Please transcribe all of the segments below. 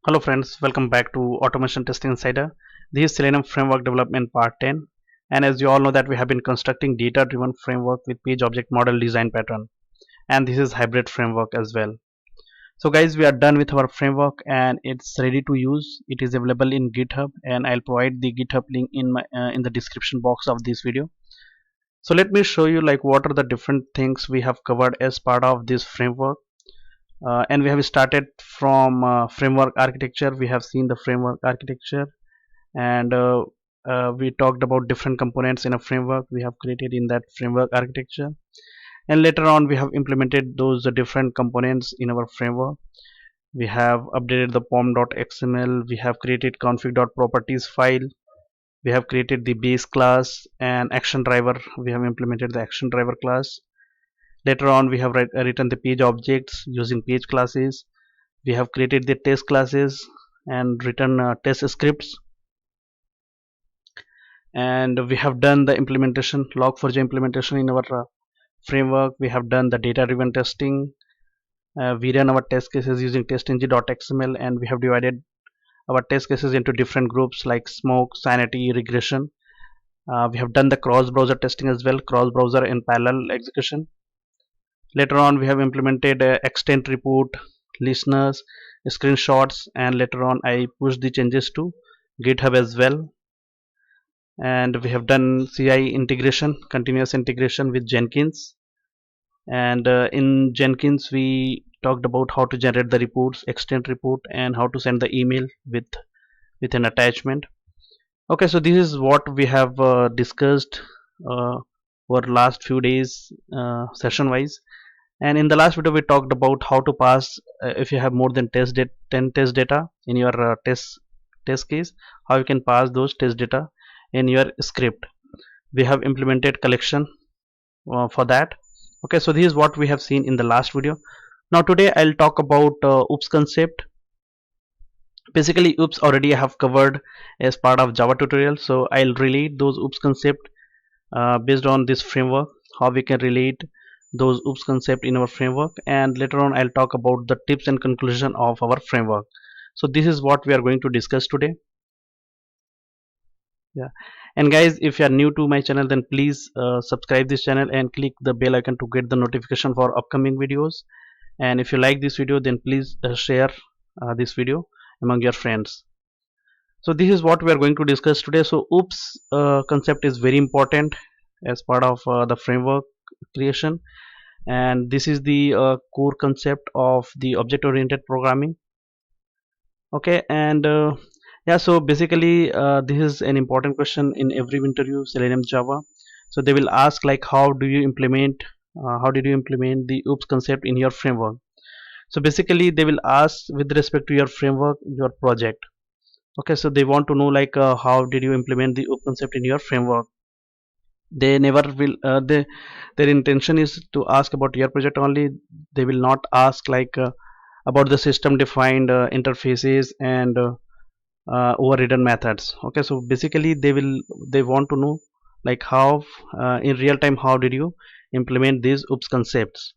Hello friends, welcome back to Automation Testing Insider. This is Selenium Framework Development Part 10, and as you all know that we have been constructing data-driven framework with page object model design pattern, and this is hybrid framework as well. So guys, we are done with our framework and it's ready to use. It is available in GitHub, and I'll provide the GitHub link in the description box of this video. So let me show you like what are the different things we have covered as part of this framework. And we have started from framework architecture. We have seen the framework architecture, and we talked about different components in a framework we have created in that framework architecture, and later on we have implemented those different components in our framework. We have updated the pom.xml, we have created config.properties file, we have created the base class and action driver. We have implemented the action driver class. Later on we have written the page objects using page classes. We have created the test classes and written test scripts, and we have done the implementation log4j implementation in our framework. We have done the data driven testing. We run our test cases using testng.xml, and we have divided our test cases into different groups like smoke, sanity, regression. We have done the cross browser testing as well, cross browser and parallel execution. Later on we have implemented extent report, listeners, screenshots, and later on I pushed the changes to GitHub as well. And we have done CI integration, continuous integration with Jenkins. And in Jenkins we talked about how to generate the reports, extent report, and how to send the email with an attachment. Okay, so this is what we have discussed uh, over last few days session wise. And in the last video we talked about how to pass if you have more than 10 test data in your test case, how you can pass those test data in your script. We have implemented collection for that. Okay, so this is what we have seen in the last video. Now today I'll talk about oops concept. Basically oops already I have covered as part of Java tutorial, so I'll relate those oops concept based on this framework, how we can relate those oops concept in our framework, and later on I'll talk about the tips and conclusion of our framework. So this is what we are going to discuss today. Yeah, and guys, if you are new to my channel, then please subscribe this channel and click the bell icon to get the notification for upcoming videos. And if you like this video, then please share this video among your friends. So this is what we are going to discuss today. So oops concept is very important as part of the framework creation, and this is the core concept of the object oriented programming. Okay, and yeah, so basically this is an important question in every interview Selenium Java. So they will ask like how did you implement the oops concept in your framework. So basically they will ask with respect to your framework, your project. Okay, so they want to know like how did you implement the oops concept in your framework. They never will their intention is to ask about your project only. They will not ask like about the system defined interfaces and overridden methods. Okay, so basically they want to know like how in real time how did you implement these oops concepts.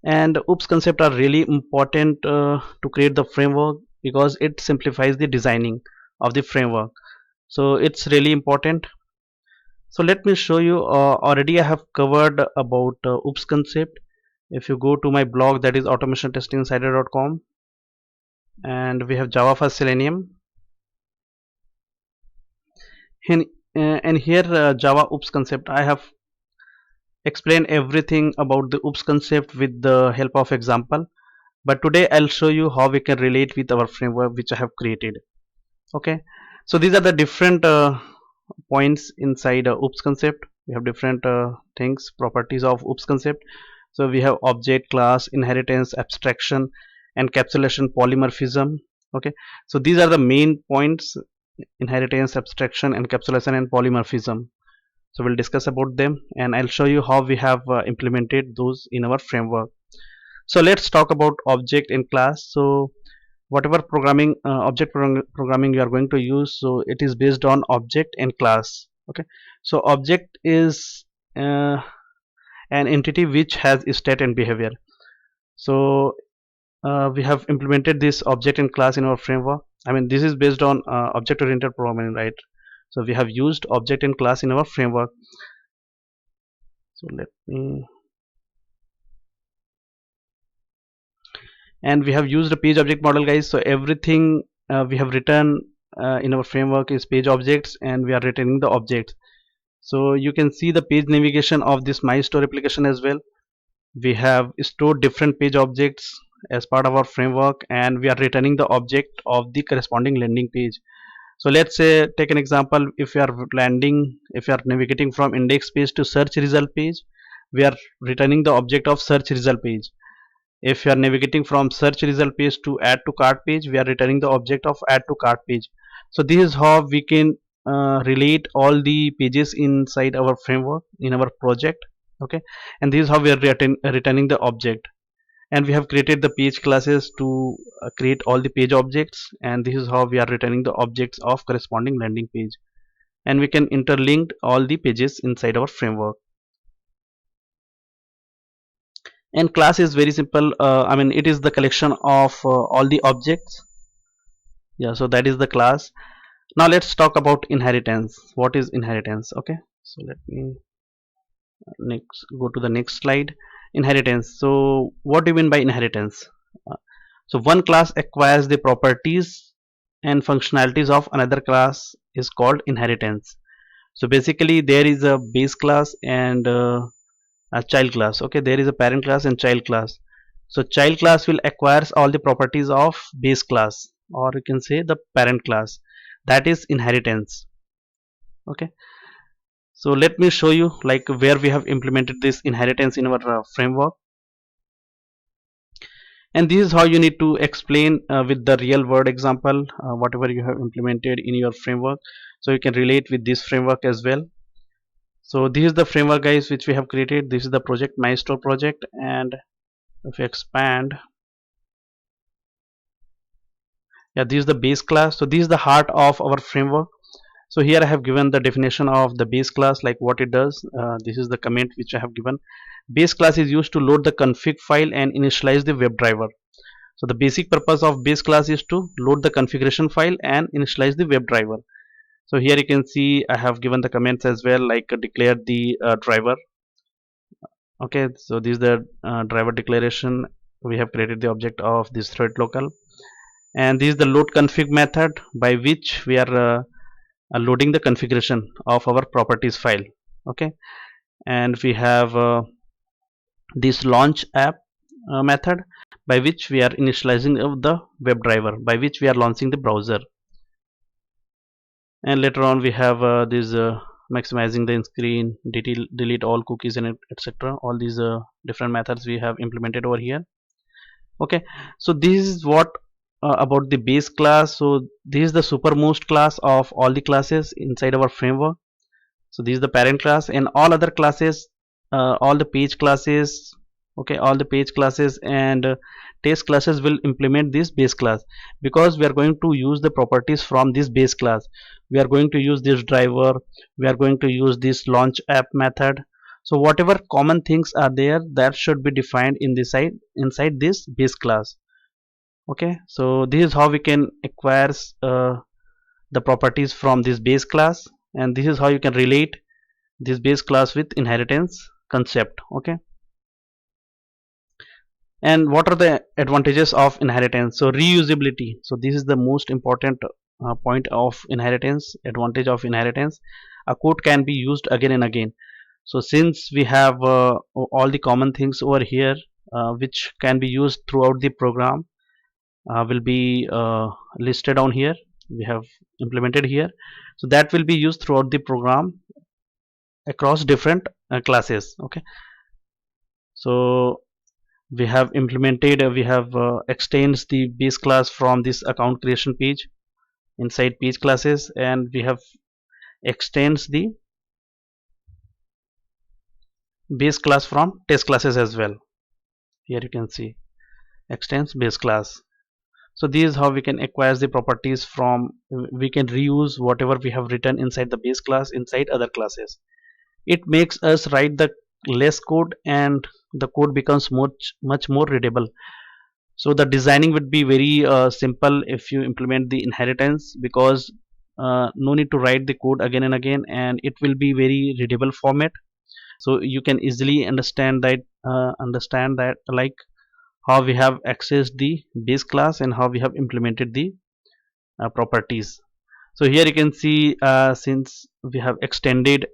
And oops concept are really important to create the framework because it simplifies the designing of the framework, so it's really important. So let me show you, already I have covered about oops concept. If you go to my blog, that is automationtestinginsider.com, and we have Java for Selenium, and here Java oops concept I have explained everything about the oops concept with the help of example, but today I'll show you how we can relate with our framework which I have created. Okay, so these are the different points inside oops concept. We have different things, properties of oops concept. So we have object, class, inheritance, abstraction, encapsulation, polymorphism. Okay, so these are the main points: inheritance, abstraction, encapsulation, and polymorphism. So we'll discuss about them, and I'll show you how we have implemented those in our framework. So let's talk about object and class. So whatever programming programming you are going to use, so it is based on object and class. Okay, so object is an entity which has state and behavior. So we have implemented this object and class in our framework. I mean, this is based on object oriented programming, right? So we have used object and class in our framework. So let me, and we have used a page object model, guys. So everything we have written in our framework is page objects, and we are returning the objects. So you can see the page navigation of this my store application as well. We have stored different page objects as part of our framework, and we are returning the object of the corresponding landing page. So let's say, take an example, if you are navigating from index page to search result page, we are returning the object of search result page. If you are navigating from search result page to add to cart page, we are returning the object of add to cart page. So this is how we can relate all the pages inside our framework in our project. Okay, and this is how we are returning the object. And we have created the page classes to create all the page objects, and this is how we are returning the objects of corresponding landing page. And we can interlink all the pages inside our framework. And class is very simple. I mean, it is the collection of all the objects. Yeah, so that is the class. Now let's talk about inheritance. What is inheritance? Okay, so let me next go to the next slide. Inheritance. So what do you mean by inheritance? Uh, so one class acquires the properties and functionalities of another class is called inheritance. So basically there is a base class and a child class. Okay, there is a parent class and child class. So child class will acquires all the properties of base class, or you can say the parent class. That is inheritance. Okay, so let me show you like where we have implemented this inheritance in our framework. And this is how you need to explain with the real world example whatever you have implemented in your framework, so you can relate with this framework as well. So this is the framework, guys, which we have created. This is the project, my store project. And if we expand, yeah, this is the base class. So this is the heart of our framework. So here I have given the definition of the base class, like what it does. This is the comment which I have given. Base class is used to load the config file and initialize the WebDriver. So the basic purpose of base class is to load the configuration file and initialize the WebDriver. So here you can see I have given the comments as well, like declare the driver. Okay, so this is the driver declaration. We have created the object of this thread local, and this is the load config method by which we are loading the configuration of our properties file. Okay, and we have this launch app method by which we are initializing of the WebDriver, by which we are launching the browser. And later on we have this maximizing the screen, delete all cookies, and etc. All these different methods we have implemented over here. Okay, so this is what about the base class. So this is the supermost class of all the classes inside our framework. So this is the parent class, and all other classes, all the page classes, okay, all the page classes and test classes will implement this base class, because we are going to use the properties from this base class. We are going to use this driver, we are going to use this launch app method. So whatever common things are there, that should be defined in this side inside this base class. Okay, so this is how we can acquire the properties from this base class, and this is how you can relate this base class with inheritance concept. Okay, and what are the advantages of inheritance? So reusability. So this is the most important point of inheritance. Advantage of inheritance: a code can be used again and again. So since we have all the common things over here which can be used throughout the program, will be listed on here, we have implemented here. So that will be used throughout the program across different classes. Okay, so we have implemented we have extends the base class from this account creation page inside page classes, and we have extends the base class from test classes as well. Here you can see extends base class. So this is how we can acquire the properties from, we can reuse whatever we have written inside the base class inside other classes. It makes us write the less code, and the code becomes much more readable. So the designing would be very simple if you implement the inheritance, because no need to write the code again and again, and it will be very readable format. So you can easily understand that like how we have accessed the base class and how we have implemented the properties. So here you can see, since we have extended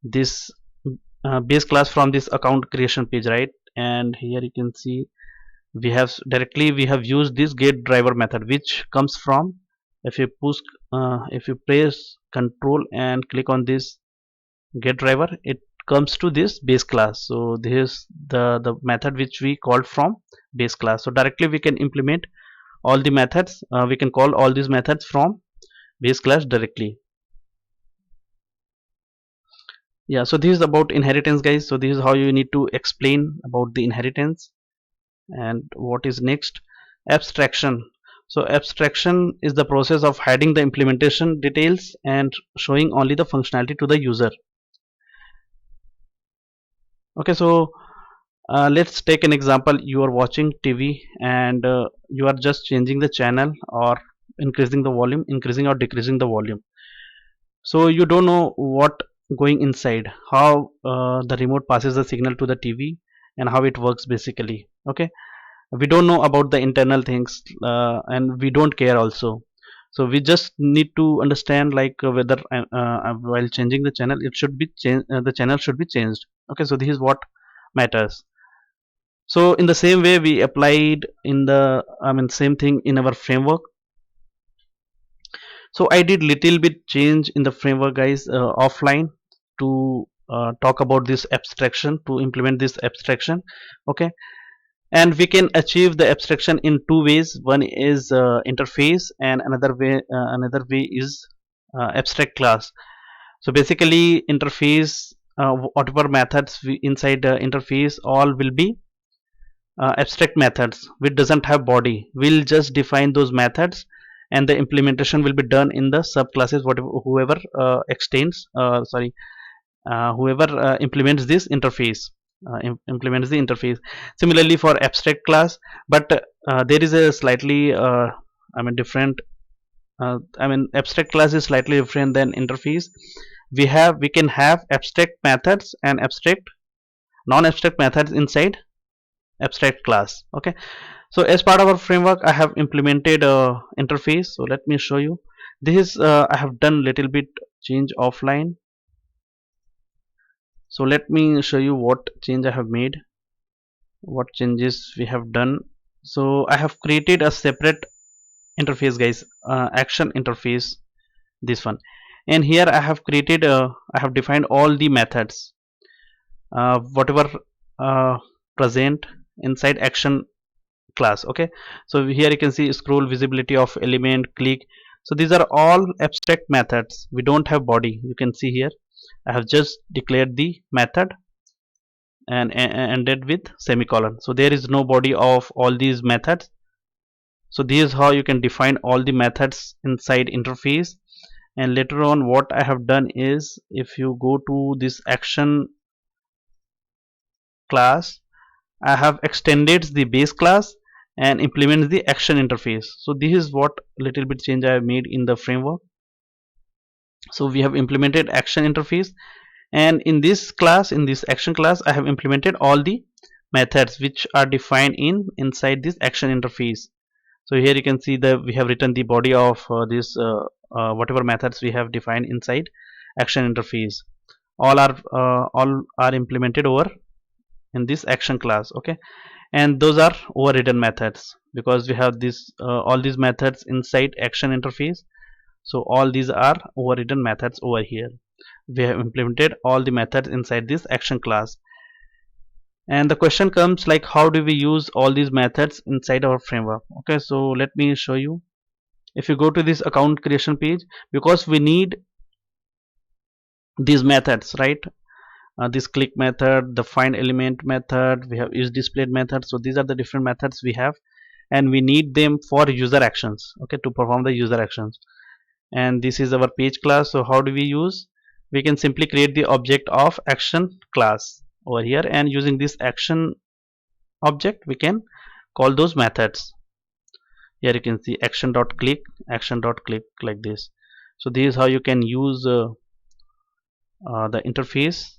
this base class from this account creation page, right? And here you can see we have used this get driver method, which comes from, if you push if you press control and click on this get driver, it comes to this base class. So this is the method which we called from base class. So directly we can implement all the methods, we can call all these methods from base class directly. Yeah, so this is about inheritance, guys. So this is how you need to explain about the inheritance. And what is next? Abstraction. So abstraction is the process of hiding the implementation details and showing only the functionality to the user. Okay, so let's take an example. You are watching TV, and you are just changing the channel, or increasing the volume, increasing or decreasing the volume. So you don't know what going inside, how the remote passes the signal to the TV, and how it works basically. Okay, we don't know about the internal things, and we don't care also. So we just need to understand like whether while changing the channel, it should be changed, the channel should be changed. Okay, so this is what matters. So in the same way we applied in the, I mean, same thing in our framework. So I did little bit change in the framework, guys, offline, to talk about this abstraction, to implement this abstraction. Okay, and we can achieve the abstraction in two ways. One is interface, and another way is abstract class. So basically interface, whatever methods we inside the interface, all will be abstract methods which doesn't have body. We'll just define those methods, and the implementation will be done in the subclasses, whatever whoever whoever implements this interface, implements the interface. Similarly for abstract class, but there is a slightly I mean different, I mean abstract class is slightly different than interface. We can have abstract methods and abstract non-abstract methods inside abstract class. Okay, so as part of our framework I have implemented a interface. So let me show you. This is I have done little bit change offline. So let me show you what change I have made, what changes we have done. So I have created a separate interface, guys, action interface, this one. And here I have created I have defined all the methods, whatever present inside action class. Okay, so here you can see scroll, visibility of element, click. So these are all abstract methods, we don't have body. You can see here I have just declared the method and ended with semicolon. So there is no body of all these methods. So this is how you can define all the methods inside interface. And later on what I have done is, if you go to this action class, I have extended the base class and implements the action interface. So this is what little bit change I have made in the framework. So we have implemented action interface, and in this class, in this action class, I have implemented all the methods which are defined inside this action interface. So here you can see that we have written the body of this whatever methods we have defined inside action interface. All are implemented over in this action class. Okay, and those are overridden methods, because we have this all these methods inside action interface. So all these are overridden methods over here. We have implemented all the methods inside this action class. And the question comes like, how do we use all these methods inside our framework? Okay, so let me show you. If you go to this account creation page, because we need these methods, right? This click method, the find element method, we have is displayed method. So these are the different methods we have, and we need them for user actions. Okay, to perform the user actions. And this is our page class. So how do we use? We can simply create the object of action class over here, and using this action object we can call those methods. Here you can see action.click like this. So this is how you can use the interface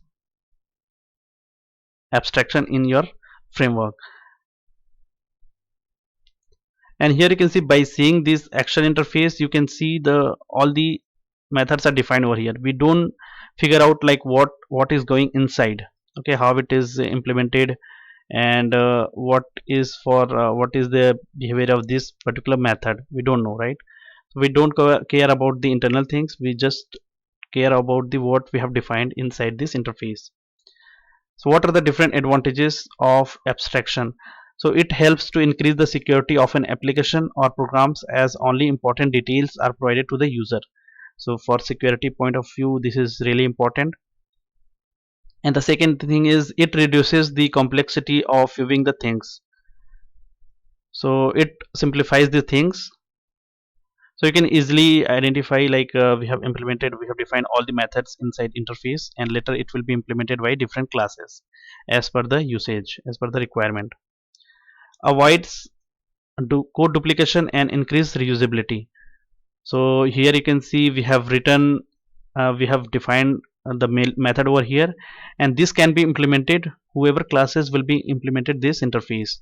abstraction in your framework. And here you can see, by seeing this action interface, you can see the all the methods are defined over here. We don't figure out like what is going inside, okay, how it is implemented, and what is the behavior of this particular method. We don't know, right? So we don't care about the internal things, we just care about the what we have defined inside this interface. So what are the different advantages of abstraction? So it helps to increase the security of an application or programs, as only important details are provided to the user. So for security point of view, this is really important. And the second thing is, it reduces the complexity of viewing the things. So it simplifies the things. So you can easily identify, like we have defined all the methods inside interface, and later it will be implemented by different classes as per the usage, as per the requirement. Avoids code duplication and increase reusability. So here you can see we have defined the method over here, and this can be implemented whoever classes will be implemented this interface.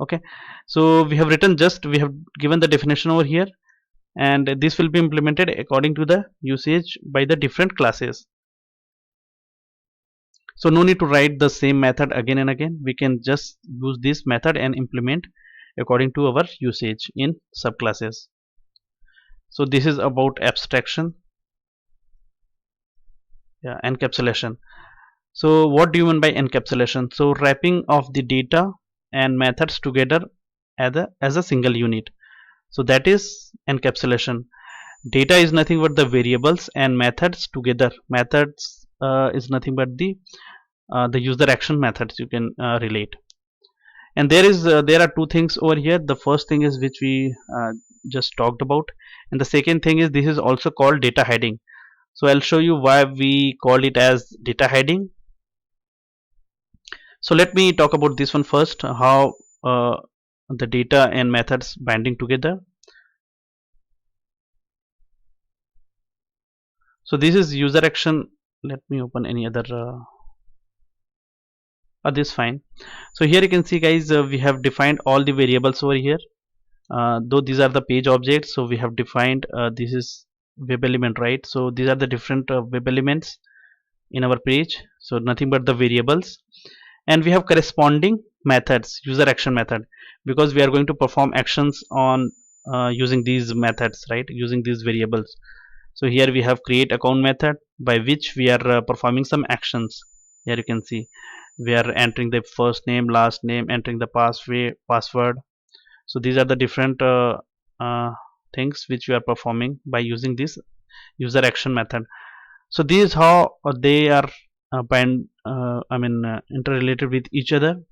Okay, so we have given the definition over here, and this will be implemented according to the usage by the different classes. So no need to write the same method again and again, we can just use this method and implement according to our usage in subclasses. So this is about abstraction. Yeah, encapsulation. So what do you mean by encapsulation? So wrapping of the data and methods together as a single unit. So that is encapsulation. Data is nothing but the variables, and methods together. Methods is nothing but the user action methods you can relate. And there are two things over here. The first thing is which we just talked about, and the second thing is this is also called data hiding. So I'll show you why we call it as data hiding. So let me talk about this one first, how the data and methods binding together. So this is user action. Let me open any other this fine. So here you can see, guys, we have defined all the variables over here, though these are the page objects. So we have defined this is web element, right? So these are the different web elements in our page, so nothing but the variables. And we have corresponding methods, user action method, because we are going to perform actions on using these methods, right, using these variables. So here we have create account method, by which we are performing some actions. Here you can see we are entering the first name, last name, entering the password. So these are the different things which we are performing by using this user action method. So this is how they are interrelated with each other.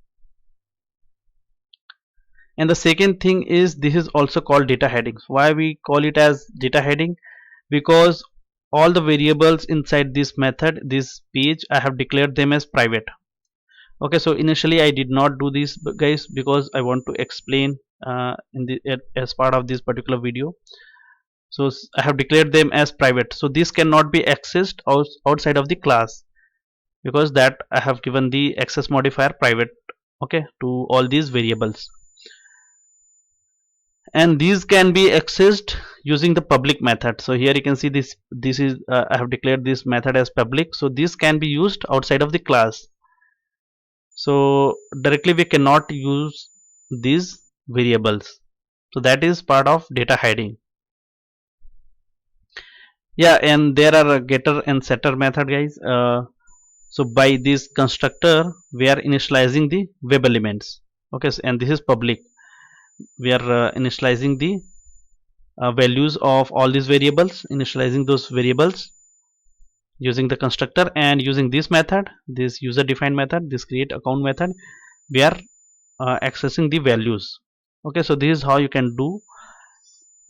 And the second thing is, this is also called data headings. Why we call it as data heading? Because all the variables inside this method, this page, I have declared them as private. Okay, so initially I did not do this, guys, because I want to explain as part of this particular video. So I have declared them as private, so this cannot be accessed outside of the class, because that I have given the access modifier private, okay, to all these variables. And these can be accessed using the public method. So here you can see this is I have declared this method as public, so this can be used outside of the class. So directly we cannot use these variables, so that is part of data hiding. Yeah, and there are a getter and setter method, guys. So by this constructor we are initializing the web elements, okay, so, and this is public. We are initializing the values of all these variables, initializing those variables using the constructor, and using this method, this user defined method, this create account method, we are accessing the values. Okay, so this is how you can do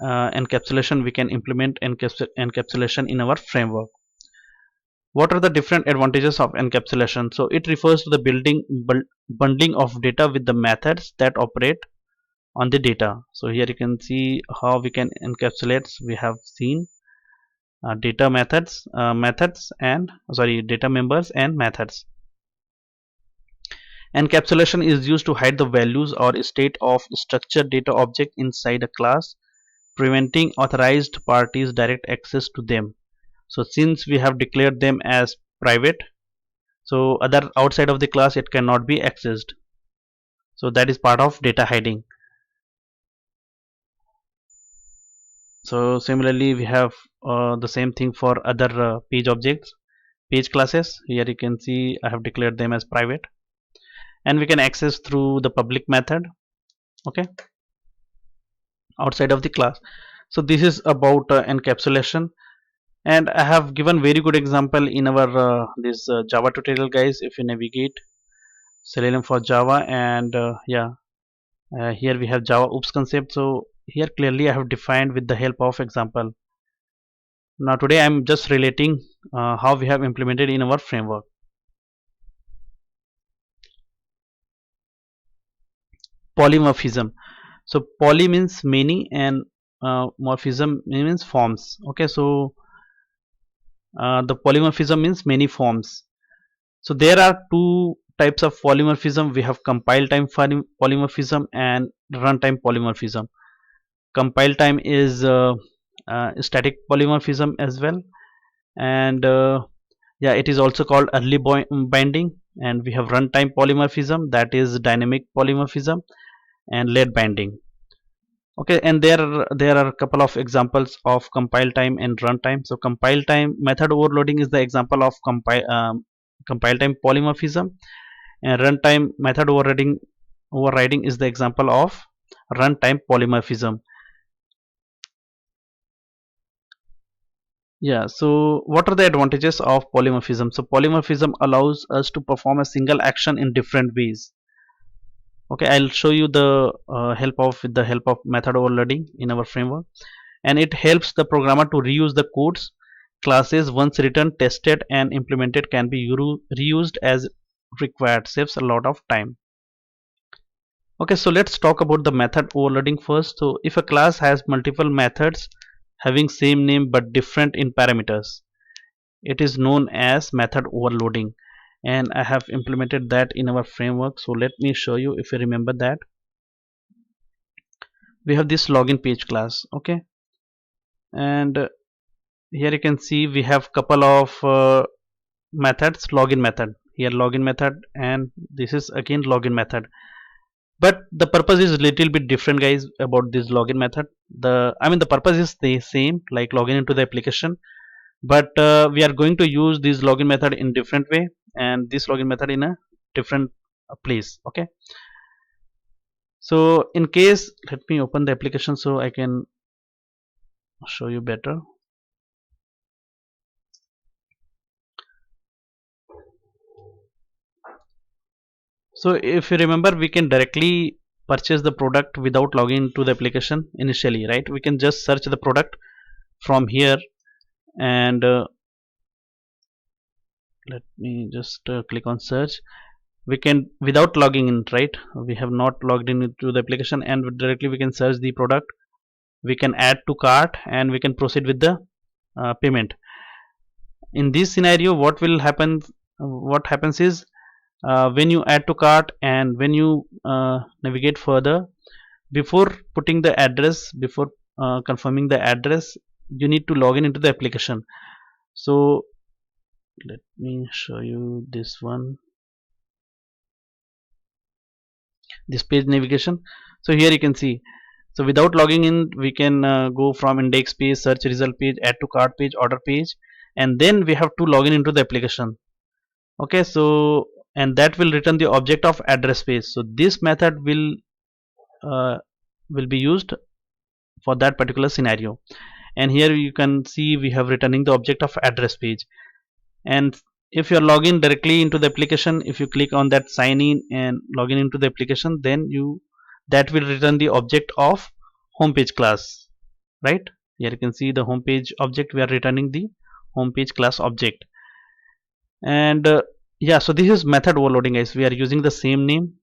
encapsulation. We can implement encapsulation in our framework. What are the different advantages of encapsulation? So it refers to the bundling of data with the methods that operate on the data. So here you can see how we can encapsulate. We have seen data methods and data members and methods. Encapsulation is used to hide the values or state of structured data object inside a class, preventing authorized parties direct access to them. So since we have declared them as private, so other outside of the class it cannot be accessed. So that is part of data hiding. So similarly we have the same thing for other page objects, page classes. Here you can see I have declared them as private, and we can access through the public method, okay, outside of the class. So this is about encapsulation, and I have given very good example in our this Java tutorial, guys. If you navigate Selenium for Java, and here we have Java OOPS concept. So here clearly I have defined with the help of example. Now today I am just relating how we have implemented in our framework. Polymorphism. So poly means many, and morphism means forms. Okay, so the polymorphism means many forms. So there are two types of polymorphism. We have compile time polymorphism and runtime polymorphism. Compile time is static polymorphism as well, and yeah, it is also called early binding. And we have runtime polymorphism, that is dynamic polymorphism, and late binding. Okay, and there are a couple of examples of compile time and runtime. So compile time method overloading is the example of compile time polymorphism, and runtime method overriding is the example of runtime polymorphism. Yeah, so what are the advantages of polymorphism? So polymorphism allows us to perform a single action in different ways. Okay, I'll show you the with the help of method overloading in our framework, and it helps the programmer to reuse the codes. Classes once written, tested, and implemented can be reused as required, saves a lot of time. Okay, so let's talk about the method overloading first. So if a class has multiple methods having same name but different in parameters, it is known as method overloading, and I have implemented that in our framework. So let me show you. If you remember that, we have this login page class, okay, and here you can see we have couple of methods. Login method, here login method, and this is again login method, but the purpose is little bit different, guys, about this login method. The purpose is the same, like login into the application, but we are going to use this login method in different way, and this login method in a different place. Okay, so in case, let me open the application so I can show you better. So if you remember, we can directly purchase the product without logging to the application initially, right? We can just search the product from here, and let me just click on search. We can, without logging in, right? We have not logged in into the application, and directly we can search the product. We can add to cart, and we can proceed with the payment. In this scenario, what happens is, when you add to cart and when you navigate further, before putting the address, before confirming the address, you need to log in into the application. So let me show you this one, this page navigation. So here you can see, so without logging in, we can go from index page, search result page, add to cart page, order page, and then we have to log in into the application. Okay, so, and that will return the object of address page. So this method uh, will be used for that particular scenario. And here you can see we have returning the object of address page. And if you are logging directly into the application, if you click on that sign in and log in into the application, then that will return the object of homepage class, right? Here you can see the homepage object. We are returning the homepage class object. And yeah, so this is method overloading, guys. We are using the same name,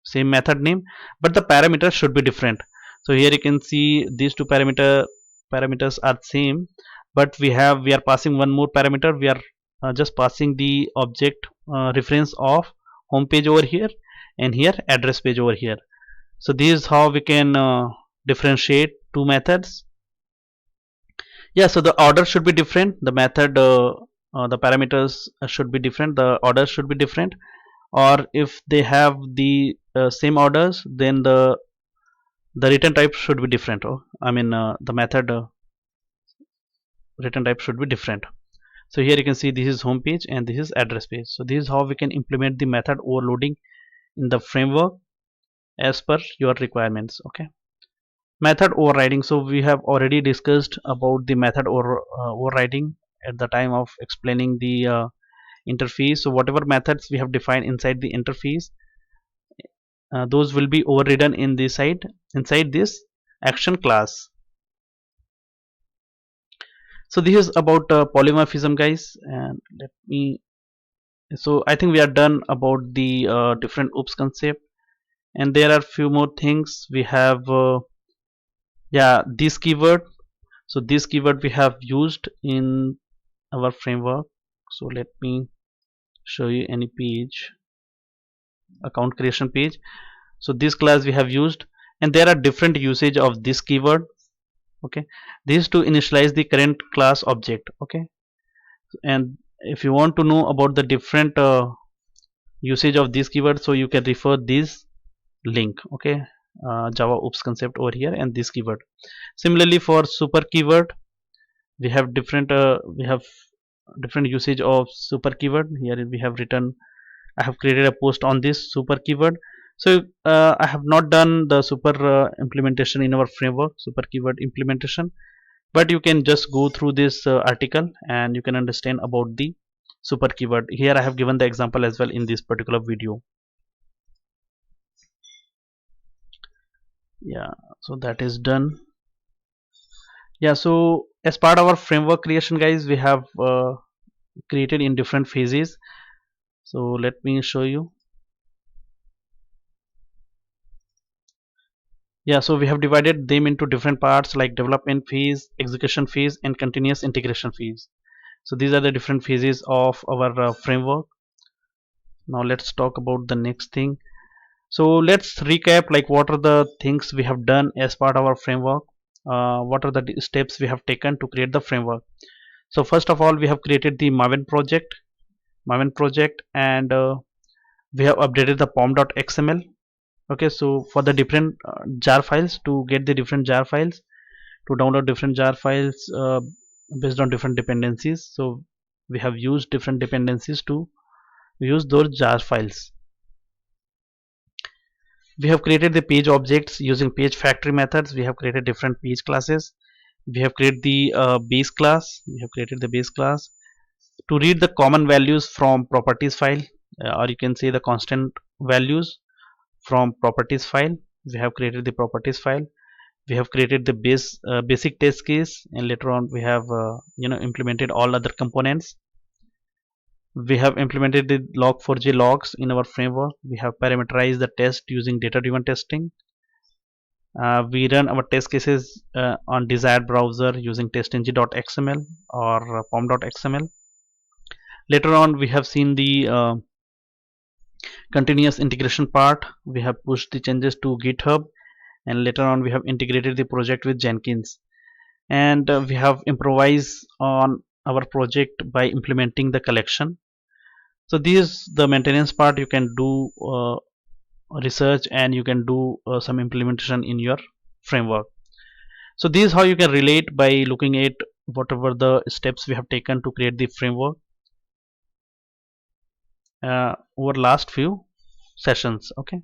same method name, but the parameters should be different. So here you can see these two parameters are same, but we are passing one more parameter. We are just passing the object reference of home page over here, and here address page over here. So this is how we can differentiate two methods. Yeah, so the order should be different, the method the parameters should be different, the orders should be different, or if they have the same orders, then the return type should be different. I mean the method return type should be different. So here you can see this is home page and this is address page. So this is how we can implement the method overloading in the framework as per your requirements. Okay, method overriding. So we have already discussed about the method overriding at the time of explaining the interface. So whatever methods we have defined inside the interface, those will be overridden in the side inside this action class. So this is about polymorphism, guys, and let me, so I think we are done about the different OOPS concept, and there are few more things we have. Yeah, this keyword. So this keyword we have used in our framework. So let me show you any page, account creation page. So this class we have used, and there are different usage of this keyword. Okay, this is to initialize the current class object. Okay, and if you want to know about the different usage of this keyword, so you can refer this link. Okay, Java OOPS concept over here and this keyword. Similarly for super keyword, we have different usage of super keyword. Here we have written, I have created a post on this super keyword. So I have not done the super implementation in our framework, super keyword implementation, but you can just go through this article and you can understand about the super keyword. Here I have given the example as well in this particular video. Yeah, so that is done. Yeah, so as part of our framework creation, guys, we have created in different phases. So let me show you. Yeah, so we have divided them into different parts like development phase, execution phase, and continuous integration phase. So these are the different phases of our framework. Now let's talk about the next thing. So let's recap like what are the things we have done as part of our framework. What are the steps we have taken to create the framework. So first of all, we have created the Maven project, and we have updated the pom.xml. Okay, so for the different jar files, to get the different jar files, to download different jar files based on different dependencies, so we have used different dependencies to use those jar files. We have created the page objects using page factory methods. We have created different page classes. We have created the base class. We have created the base class to read the common values from properties file, or you can say the constant values from properties file. We have created the properties file. We have created the basic test case, and later on we have implemented all other components. We have implemented the log4j logs in our framework. We have parameterized the test using data driven testing. We run our test cases on desired browser using testng.xml or pom.xml. Later on we have seen the continuous integration part. We have pushed the changes to GitHub, and later on we have integrated the project with Jenkins, and we have improvised on our project by implementing the collection. So this is the maintenance part. You can do research and you can do some implementation in your framework. So this is how you can relate by looking at whatever the steps we have taken to create the framework over last few sessions. Okay,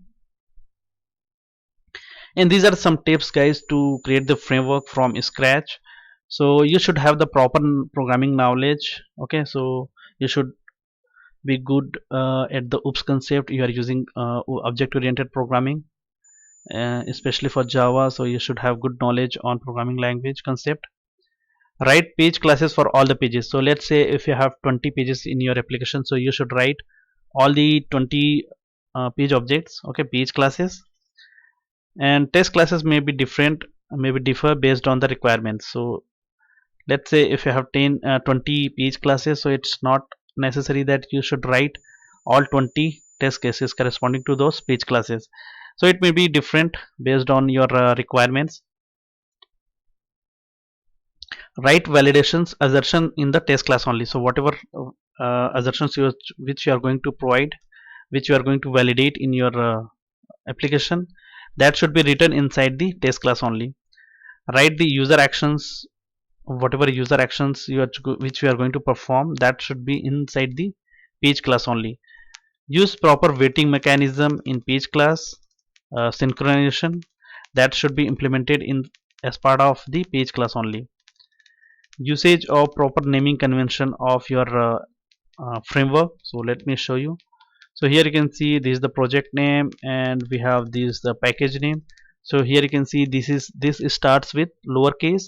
and these are some tips, guys, to create the framework from scratch. So you should have the proper programming knowledge. Okay, so you should be good at the OOPS concept. You are using object oriented programming, especially for Java, so you should have good knowledge on programming language concept. Write page classes for all the pages. So let's say if you have 20 pages in your application, so you should write all the 20 page objects, okay, page classes. And test classes may be different, maybe differ based on the requirements. So let's say if you have 20 page classes, so it's not necessary that you should write all 20 test cases corresponding to those page classes. So it may be different based on your requirements. Write validations assertion in the test class only. So whatever assertions which you are going to provide, which you are going to validate in your application, that should be written inside the test class only. Write the user actions, whatever user actions which you are going to perform, that should be inside the page class only. Use proper weighting mechanism in page class. Synchronization, that should be implemented in as part of the page class only. Usage of proper naming convention of your framework. So let me show you. So here you can see this is the project name, and we have this the package name. So here you can see this starts with lowercase,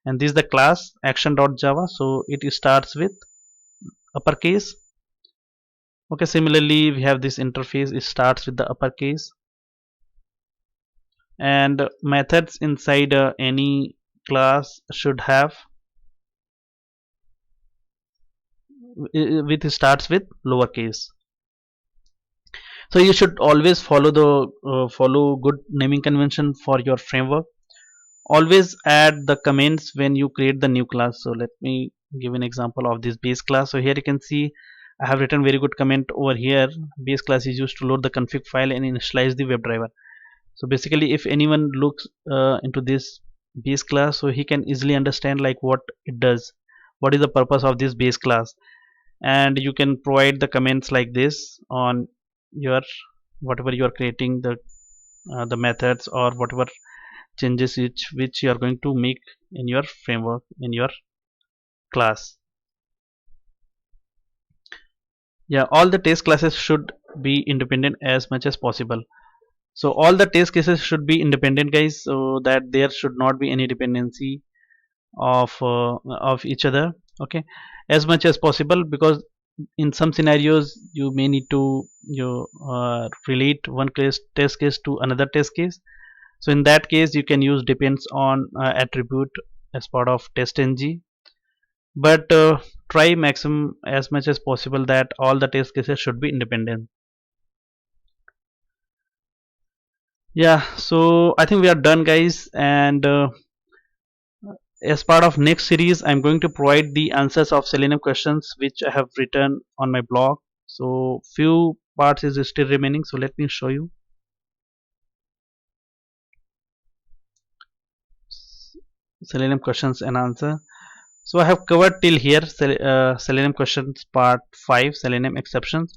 and this is the class action.java, so it starts with uppercase. Okay, similarly we have this interface, it starts with the uppercase. And methods inside any class should have with starts with lowercase. So you should always follow the follow good naming convention for your framework. Always add the comments when you create the new class. So let me give an example of this base class. So here you can see I have written very good comment over here. Base class is used to load the config file and initialize the WebDriver. So basically if anyone looks into this base class, so he can easily understand like what it does, what is the purpose of this base class. And you can provide the comments like this on your whatever you are creating, the methods or whatever changes which you are going to make in your framework, in your class. Yeah, all the test classes should be independent as much as possible. So all the test cases should be independent, guys, so that there should not be any dependency of each other, okay, as much as possible, because in some scenarios you may need to relate one test case to another test case. So in that case you can use depends on attribute as part of testng. But try maximum as much as possible that all the test cases should be independent. Yeah, so I think we are done, guys. And as part of next series I'm going to provide the answers of Selenium questions which I have written on my blog. So few parts is still remaining, so let me show you. Selenium questions and answer. So I have covered till here Selenium questions part 5, Selenium exceptions,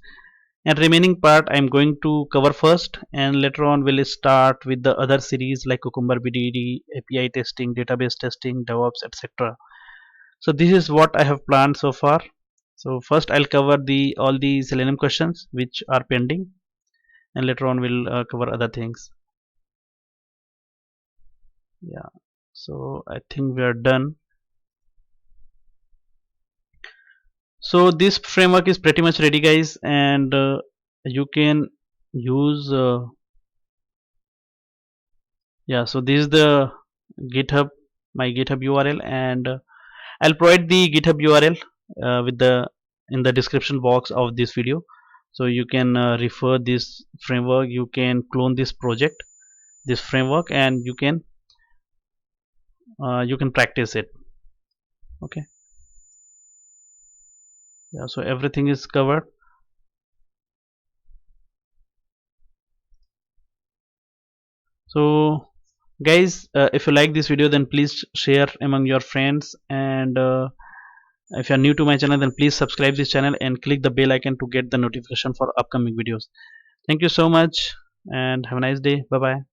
and remaining part I'm going to cover first, and later on we'll start with the other series like Cucumber BDD, API testing, database testing, DevOps, etc. So this is what I have planned so far. So first I'll cover the all the Selenium questions which are pending, and later on we'll cover other things. Yeah, so I think we are done. So this framework is pretty much ready, guys, and you can use yeah, so this is the GitHub, my GitHub URL, and I'll provide the GitHub URL with the in the description box of this video, so you can refer this framework, you can clone this project, this framework, and you can practice it. Okay, yeah, so everything is covered. So guys, if you like this video, then please share among your friends, and if you are new to my channel, then please subscribe this channel and click the bell icon to get the notification for upcoming videos. Thank you so much and have a nice day. Bye bye.